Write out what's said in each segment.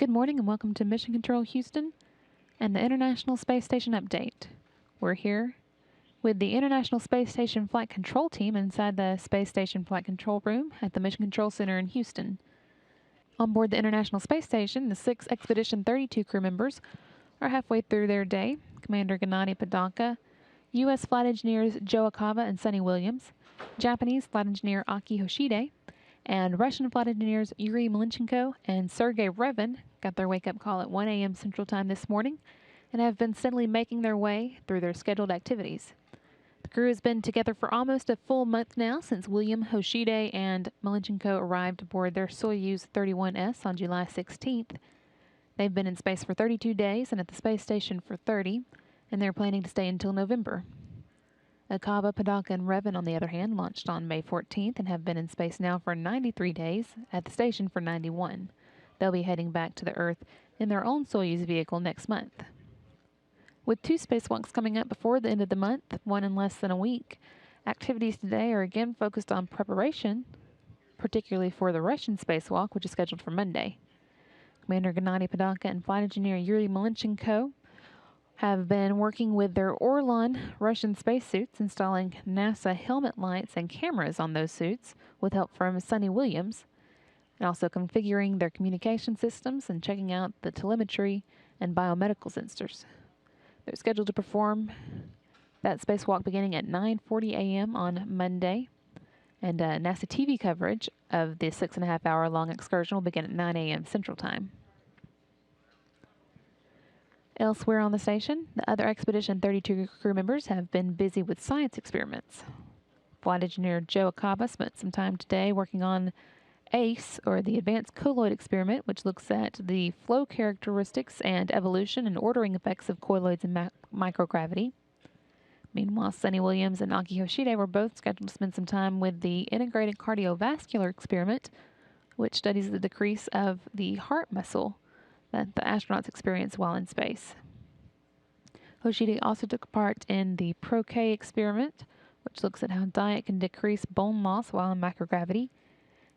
Good morning and welcome to Mission Control Houston and the International Space Station Update. We're here with the International Space Station Flight Control Team inside the Space Station Flight Control Room at the Mission Control Center in Houston. On board the International Space Station, the 6 Expedition 32 crew members are halfway through their day. Commander Gennady Padalka, U.S. flight engineers Joe Akava and Sonny Williams, Japanese flight engineer Aki Hoshide, and Russian flight engineers Yuri Malenchenko and Sergei Revin got their wake-up call at 1 a.m. Central Time this morning and have been steadily making their way through their scheduled activities. The crew has been together for almost a full month now since William, Hoshide, and Malenchenko arrived aboard their Soyuz 31S on July 16th. They've been in space for 32 days and at the space station for 30, and they're planning to stay until November. Akava, Padalka, and Revin, on the other hand, launched on May 14th and have been in space now for 93 days, at the station for 91. They'll be heading back to the Earth in their own Soyuz vehicle next month. With 2 spacewalks coming up before the end of the month, one in less than a week, activities today are again focused on preparation, particularly for the Russian spacewalk, which is scheduled for Monday. Commander Gennady Padalka and flight engineer Yuri Malenchenko have been working with their Orlan Russian spacesuits, installing NASA helmet lights and cameras on those suits with help from Sonny Williams, and also configuring their communication systems and checking out the telemetry and biomedical sensors. They're scheduled to perform that spacewalk beginning at 9:40 a.m. on Monday, and NASA TV coverage of the 6.5-hour-long excursion will begin at 9 a.m. Central Time. Elsewhere on the station, the other Expedition 32 crew members have been busy with science experiments. Flight engineer Joe Akaba spent some time today working on ACE, or the Advanced Colloid Experiment, which looks at the flow characteristics and evolution and ordering effects of colloids in microgravity. Meanwhile, Sonny Williams and Aki Hoshide were both scheduled to spend some time with the Integrated Cardiovascular Experiment, which studies the decrease of the heart muscle that the astronauts experience while in space. Hoshide also took part in the Pro-K experiment, which looks at how diet can decrease bone loss while in microgravity.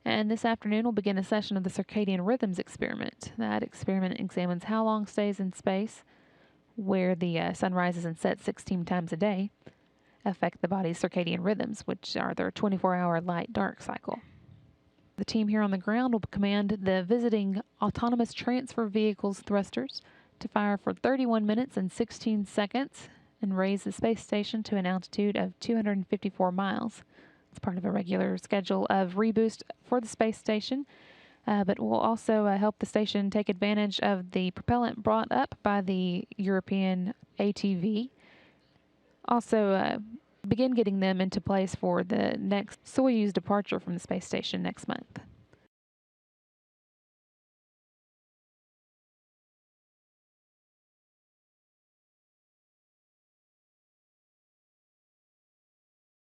And this afternoon we'll begin a session of the Circadian Rhythms experiment. That experiment examines how long stays in space, where the sun rises and sets 16 times a day, affect the body's circadian rhythms, which are their 24-hour light-dark cycle. The team here on the ground will command the visiting Autonomous Transfer Vehicle's thrusters to fire for 31 minutes and 16 seconds and raise the space station to an altitude of 254 miles. It's part of a regular schedule of reboost for the space station, but will also help the station take advantage of the propellant brought up by the European ATV. Also, begin getting them into place for the next Soyuz departure from the space station next month.